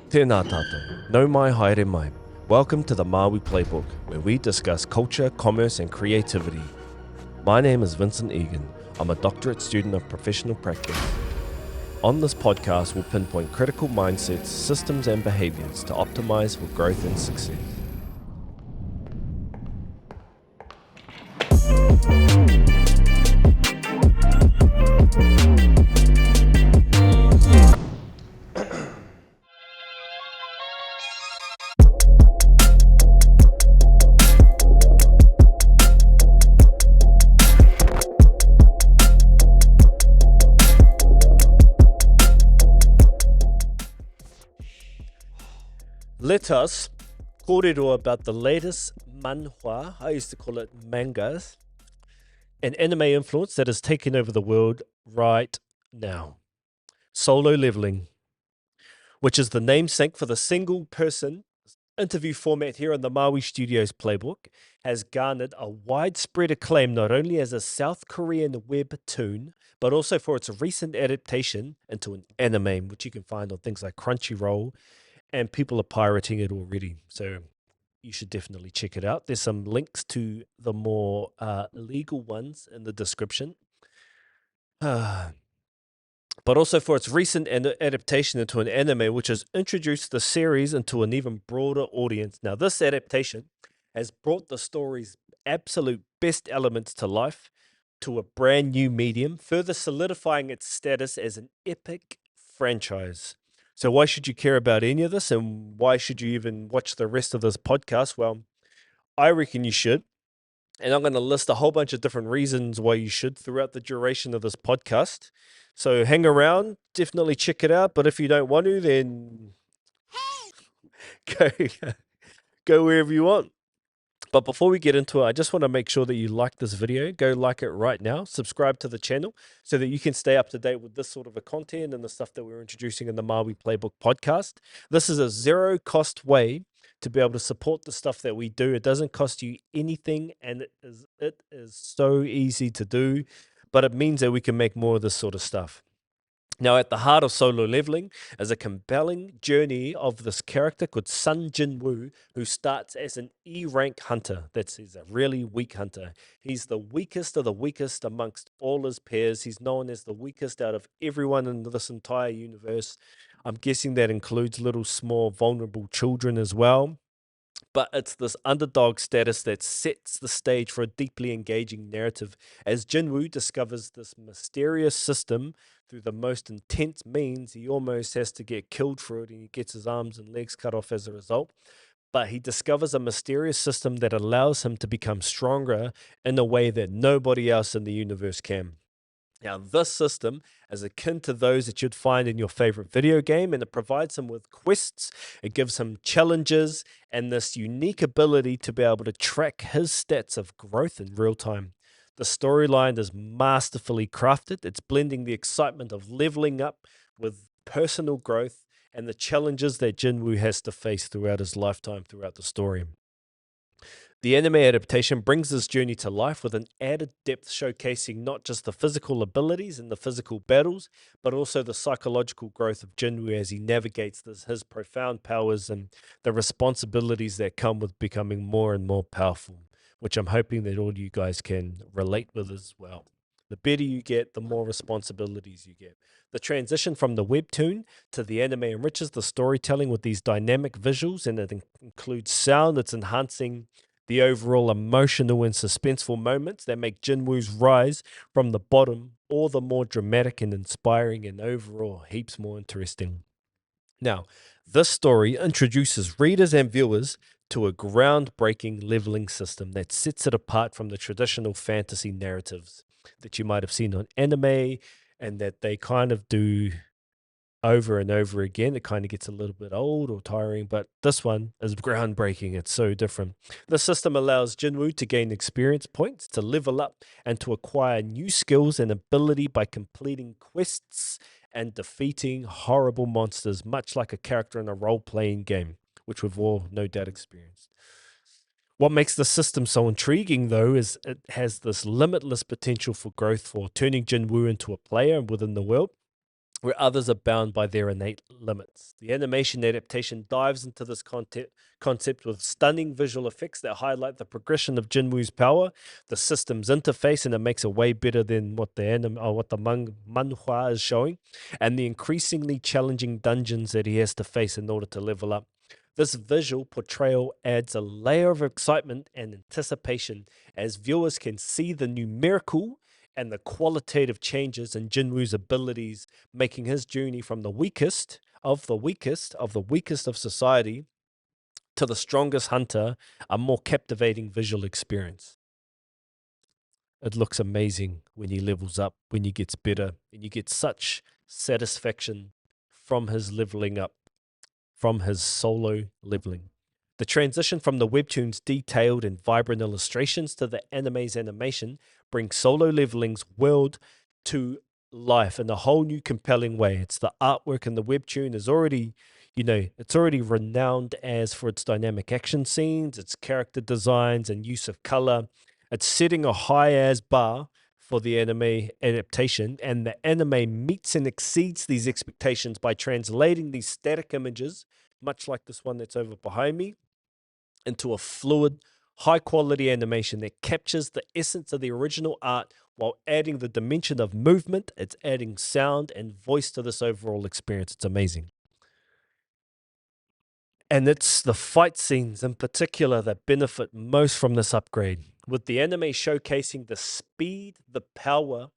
Tēnā tātou, nau mai haere mai. Welcome to the Māui Playbook, where we discuss culture, commerce and creativity. My name is Vincent Egan. I'm a doctorate student of professional practice. On this podcast, we'll pinpoint critical mindsets, systems and behaviours to optimize for growth and success. Let us kōrero about the latest manhwa, I used to call it mangas, an anime influence that has taken over the world right now. Solo leveling, which is the namesake for the single person interview format here on the Māui Studios Playbook, has garnered a widespread acclaim not only as a South Korean webtoon, but also for its recent adaptation into an anime, which you can find on things like Crunchyroll, and people are pirating it already. So you should definitely check it out. There's some links to the more legal ones in the description. But also for its recent adaptation into an anime, which has introduced the series into an even broader audience. Now, this adaptation has brought the story's absolute best elements to life to a brand new medium, further solidifying its status as an epic franchise. So why should you care about any of this, and why should you even watch the rest of this podcast? Well, I reckon you should. And I'm going to list a whole bunch of different reasons why you should throughout the duration of this podcast. So hang around, definitely check it out. But if you don't want to, then go wherever you want. But before we get into it, I just want to make sure that you like this video. Go like it right now. Subscribe to the channel so that you can stay up to date with this sort of a content and the stuff that we're introducing in the Māui Playbook podcast. This is a zero-cost way to be able to support the stuff that we do. It doesn't cost you anything, and it is so easy to do, but it means that we can make more of this sort of stuff. Now, at the heart of Solo Leveling is a compelling journey of this character called Sung Jin-Woo, who starts as an E-rank hunter. He's a really weak hunter. He's the weakest of the weakest amongst all his peers. He's known as the weakest out of everyone in this entire universe. I'm guessing that includes little, small, vulnerable children as well. But it's this underdog status that sets the stage for a deeply engaging narrative as Jin-Woo discovers this mysterious system through the most intense means. He almost has to get killed for it, and he gets his arms and legs cut off as a result. But he discovers a mysterious system that allows him to become stronger in a way that nobody else in the universe can. Now, this system is akin to those that you'd find in your favorite video game, and it provides him with quests, it gives him challenges, and this unique ability to be able to track his stats of growth in real time. The storyline is masterfully crafted. It's blending the excitement of leveling up with personal growth and the challenges that Jin-Woo has to face throughout his lifetime throughout the story. The anime adaptation brings this journey to life with an added depth, showcasing not just the physical abilities and the physical battles, but also the psychological growth of Jin-Woo as he navigates his profound powers and the responsibilities that come with becoming more and more powerful, which I'm hoping that all you guys can relate with as well. The better you get, the more responsibilities you get. The transition from the webtoon to the anime enriches the storytelling with these dynamic visuals, and it includes sound that's enhancing the overall emotional and suspenseful moments that make Jin-Woo's rise from the bottom all the more dramatic and inspiring, and overall heaps more interesting. Now, this story introduces readers and viewers to a groundbreaking leveling system that sets it apart from the traditional fantasy narratives that you might have seen on anime and that they kind of do over and over again. It kind of gets a little bit old or tiring, but this one is groundbreaking. It's so different. The system allows Jin-Woo to gain experience points, to level up, and to acquire new skills and ability by completing quests and defeating horrible monsters, much like a character in a role-playing game, which we've all no doubt experienced. What makes the system so intriguing, though, is it has this limitless potential for growth, for turning Jin-Woo into a player within the world. where others are bound by their innate limits. The animation adaptation dives into this concept with stunning visual effects that highlight the progression of Jinwoo's power, the system's interface, and it makes it way better than what the manhwa is showing, and the increasingly challenging dungeons that he has to face in order to level up. This visual portrayal adds a layer of excitement and anticipation as viewers can see the numerical and the qualitative changes in Jinwoo's abilities, making his journey from the weakest of the weakest of the weakest of society to the strongest hunter a more captivating visual experience. It looks amazing when he levels up, when he gets better, and you get such satisfaction from his leveling up, from his solo leveling. The transition from the webtoon's detailed and vibrant illustrations to the anime's animation brings solo leveling's world to life in a whole new compelling way. It's the artwork in the webtoon is already, it's already renowned as for its dynamic action scenes, its character designs and use of color. It's setting a high as bar for the anime adaptation, and the anime meets and exceeds these expectations by translating these static images, much like this one that's over behind me, into a fluid, high quality animation that captures the essence of the original art while adding the dimension of movement. It's adding sound and voice to this overall experience. It's amazing. And it's the fight scenes in particular that benefit most from this upgrade, with the anime showcasing the speed, the power,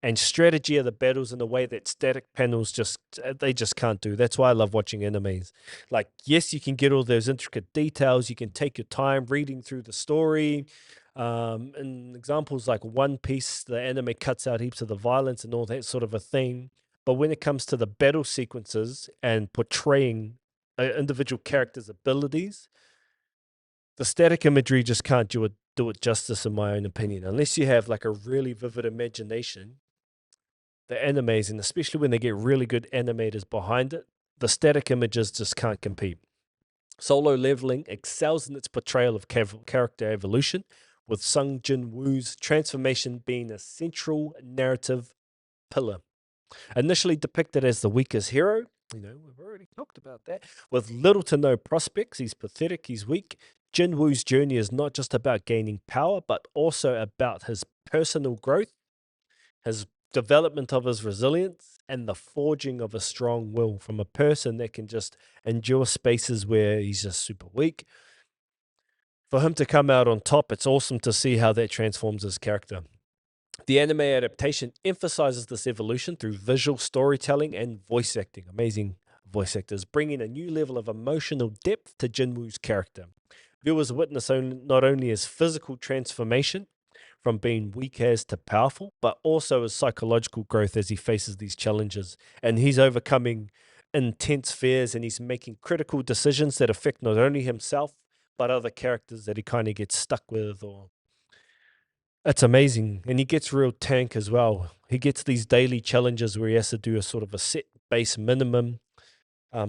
and strategy of the battles in a way that static panels they just can't do. That's why I love watching animes. Like, yes, you can get all those intricate details, you can take your time reading through the story. And examples like One Piece, the anime cuts out heaps of the violence and all that sort of a thing. But when it comes to the battle sequences and portraying individual character's abilities, the static imagery just can't do it justice, in my own opinion. Unless you have like a really vivid imagination, the animes, and especially when they get really good animators behind it, the static images just can't compete. Solo Leveling excels in its portrayal of character evolution, with Sung Jin-Woo's transformation being a central narrative pillar. Initially depicted as the weakest hero, we've already talked about that, with little to no prospects, he's pathetic, he's weak. Jin-Woo's journey is not just about gaining power, but also about his personal growth, his development of his resilience, and the forging of a strong will from a person that can just endure spaces where he's just super weak. For him to come out on top, it's awesome to see how that transforms his character. The anime adaptation emphasizes this evolution through visual storytelling and voice acting. Amazing voice actors, bringing a new level of emotional depth to Jinwoo's character. Viewers witness not only his physical transformation from being weak as to powerful, but also his psychological growth as he faces these challenges. And he's overcoming intense fears, and he's making critical decisions that affect not only himself, but other characters that he kind of gets stuck with. Or it's amazing. And he gets real tank as well. He gets these daily challenges where he has to do a sort of a set base minimum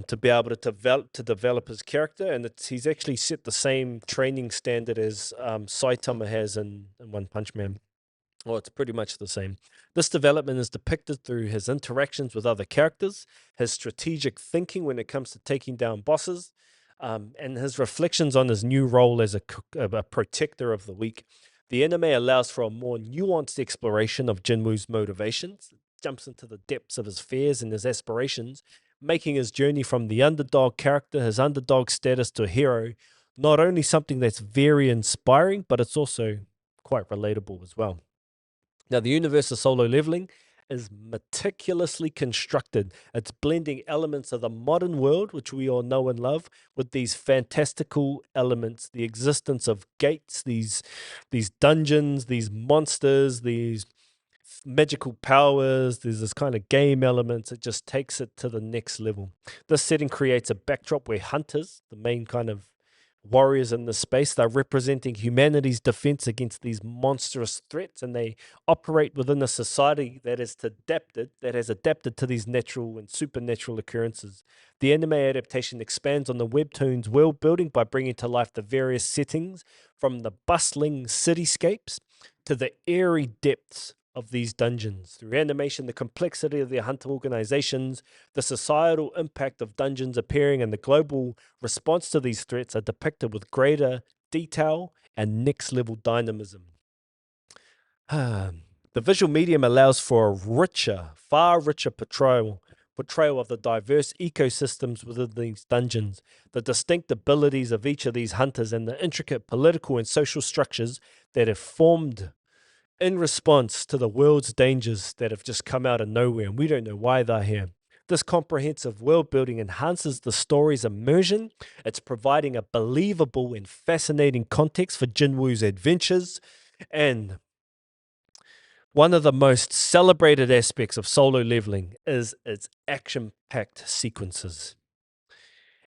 to be able to develop his character, and he's actually set the same training standard as Saitama has in One Punch Man. Well, it's pretty much the same. This development is depicted through his interactions with other characters, his strategic thinking when it comes to taking down bosses, and his reflections on his new role as a protector of the weak. The anime allows for a more nuanced exploration of Jinwoo's motivations, jumps into the depths of his fears and his aspirations, making his journey from the underdog character, his underdog status, to a hero, not only something that's very inspiring, but it's also quite relatable as well. Now, the universe of Solo Leveling is meticulously constructed. It's blending elements of the modern world, which we all know and love, with these fantastical elements, the existence of gates, these dungeons, these monsters, these magical powers. There's this kind of game elements. It just takes it to the next level. This setting creates a backdrop where hunters, the main kind of warriors in the space, they're representing humanity's defense against these monstrous threats, and they operate within a society that has adapted to these natural and supernatural occurrences. The anime adaptation expands on the webtoon's world building by bringing to life the various settings, from the bustling cityscapes to the airy depths of these dungeons. Through animation, the complexity of the hunter organizations, the societal impact of dungeons appearing, and the global response to these threats are depicted with greater detail and next-level dynamism. The visual medium allows for a richer, far richer portrayal of the diverse ecosystems within these dungeons, the distinct abilities of each of these hunters, and the intricate political and social structures that have formed in response to the world's dangers that have just come out of nowhere, and we don't know why they're here. This comprehensive world building enhances the story's immersion. It's providing a believable and fascinating context for Jin-Woo's adventures, and one of the most celebrated aspects of Solo Leveling is its action-packed sequences.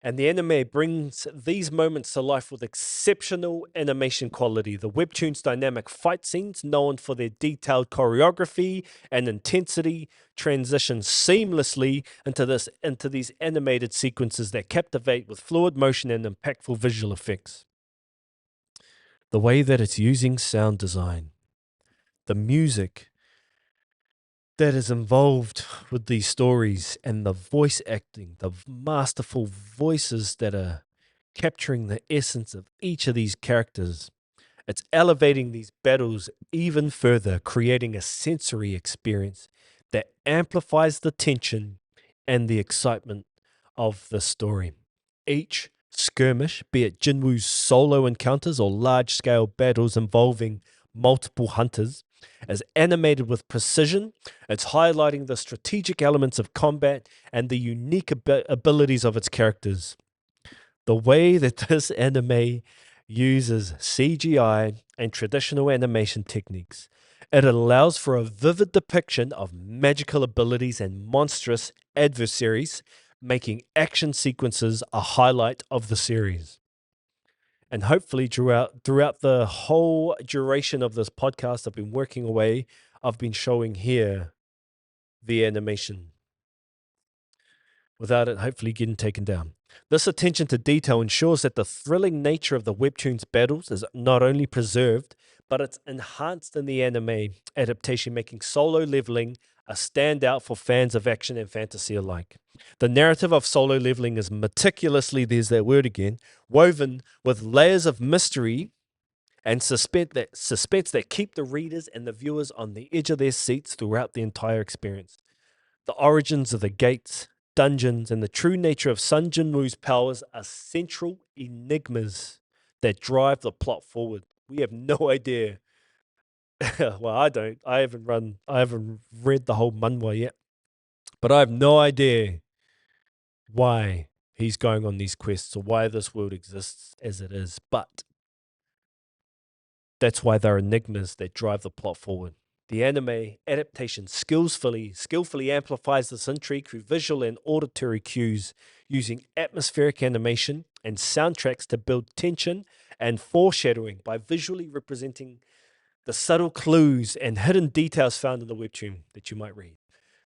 And the anime brings these moments to life with exceptional animation quality. The webtoon's dynamic fight scenes, known for their detailed choreography and intensity, transition seamlessly into these animated sequences that captivate with fluid motion and impactful visual effects. The way that it's using sound design, the music that is involved with these stories, and the voice acting, the masterful voices that are capturing the essence of each of these characters. It's elevating these battles even further, creating a sensory experience that amplifies the tension and the excitement of the story. Each skirmish, be it Jinwoo's solo encounters or large-scale battles involving multiple hunters, is animated with precision. It's highlighting the strategic elements of combat and the unique abilities of its characters. The way that this anime uses CGI and traditional animation techniques, it allows for a vivid depiction of magical abilities and monstrous adversaries, making action sequences a highlight of the series. And hopefully throughout the whole duration of this podcast, I've been working away, I've been showing here the animation without it hopefully getting taken down. This attention to detail ensures that the thrilling nature of the webtoon's battles is not only preserved, but it's enhanced in the anime adaptation, making Solo Leveling a standout for fans of action and fantasy alike. The narrative of Solo Leveling is meticulously, there's that word again, woven with layers of mystery and suspense that keep the readers and the viewers on the edge of their seats throughout the entire experience. The origins of the gates, dungeons, and the true nature of Sung Jin-Woo's powers are central enigmas that drive the plot forward. We have no idea. Well, I don't. I haven't read the whole Manhwa yet, but I have no idea why he's going on these quests or why this world exists as it is. But that's why they're enigmas that drive the plot forward. The anime adaptation skillfully amplifies this intrigue through visual and auditory cues, using atmospheric animation and soundtracks to build tension and foreshadowing by visually representing the subtle clues and hidden details found in the webtoon that you might read.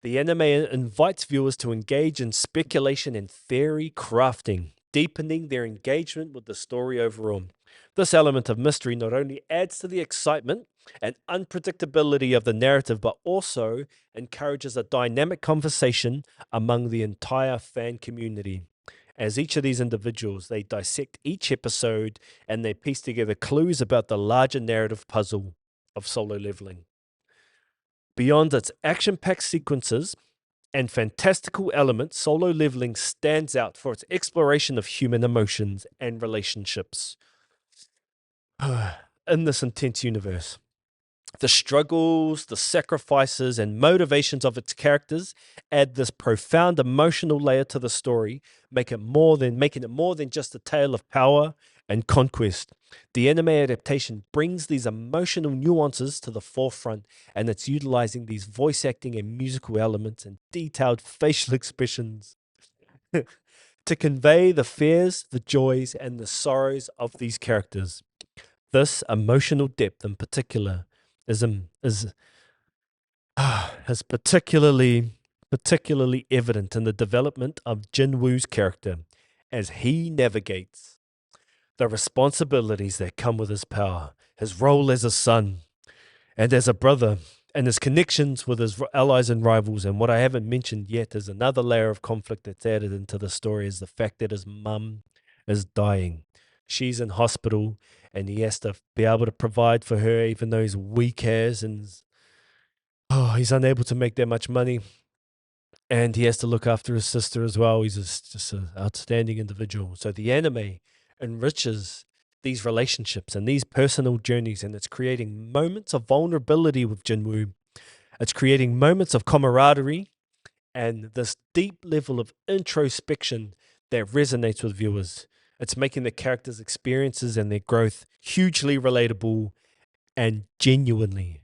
The anime invites viewers to engage in speculation and theory crafting, deepening their engagement with the story overall. This element of mystery not only adds to the excitement and unpredictability of the narrative, but also encourages a dynamic conversation among the entire fan community. As each of these individuals, they dissect each episode and they piece together clues about the larger narrative puzzle of Solo Leveling. Beyond its action-packed sequences and fantastical elements, Solo Leveling stands out for its exploration of human emotions and relationships in this intense universe. The struggles, the sacrifices, and motivations of its characters add this profound emotional layer to the story, making it more than just a tale of power and conquest. The anime adaptation brings these emotional nuances to the forefront, and it's utilizing these voice acting and musical elements and detailed facial expressions to convey the fears, the joys, and the sorrows of these characters. This emotional depth in particular is particularly evident in the development of Jin-Woo's character as he navigates the responsibilities that come with his power, his role as a son and as a brother, and his connections with his allies and rivals. And what I haven't mentioned yet is another layer of conflict that's added into the story is the fact that his mum is dying. She's in hospital and he has to be able to provide for her even though he's weak as and he's unable to make that much money. And he has to look after his sister as well. He's just an outstanding individual. So the anime enriches these relationships and these personal journeys, and it's creating moments of vulnerability with Jin-Woo. It's creating moments of camaraderie and this deep level of introspection that resonates with viewers. It's making the characters' experiences and their growth hugely relatable and genuinely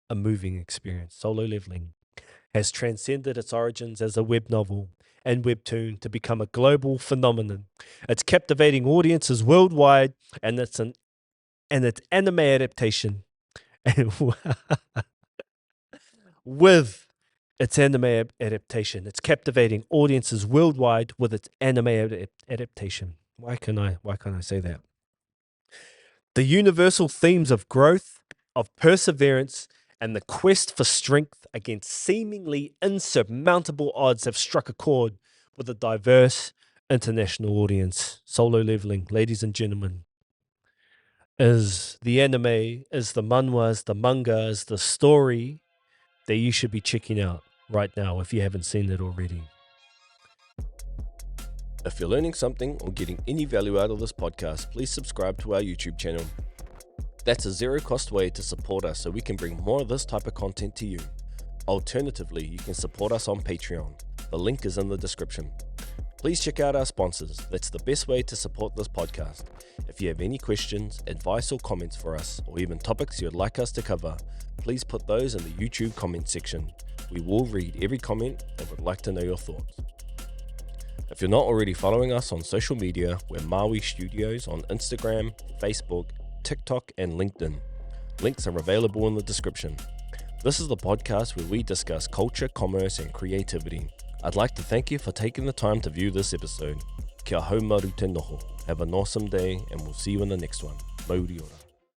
a moving experience. Solo Leveling has transcended its origins as a web novel and webtoon to become a global phenomenon. It's captivating audiences worldwide, and its anime adaptation with its anime adaptation. It's captivating audiences worldwide with its anime adaptation. Why can't I say that? The universal themes of growth, of perseverance, and the quest for strength against seemingly insurmountable odds have struck a chord with a diverse international audience. Solo Leveling, ladies and gentlemen, is the anime, is the manhwa, is the manga, is the story that you should be checking out right now if you haven't seen it already. If you're learning something or getting any value out of this podcast, please subscribe to our YouTube channel. That's a zero-cost way to support us so we can bring more of this type of content to you. Alternatively, you can support us on Patreon. The link is in the description. Please check out our sponsors. That's the best way to support this podcast. If you have any questions, advice or comments for us, or even topics you'd like us to cover, please put those in the YouTube comment section. We will read every comment and would like to know your thoughts. If you're not already following us on social media, we're Māui Studios on Instagram, Facebook, TikTok, and LinkedIn. Links are available in the description. This is the podcast where we discuss culture, commerce, and creativity. I'd like to thank you for taking the time to view this episode. Kia hau maru te noho. Have an awesome day, and we'll see you in the next one. Mauri ora.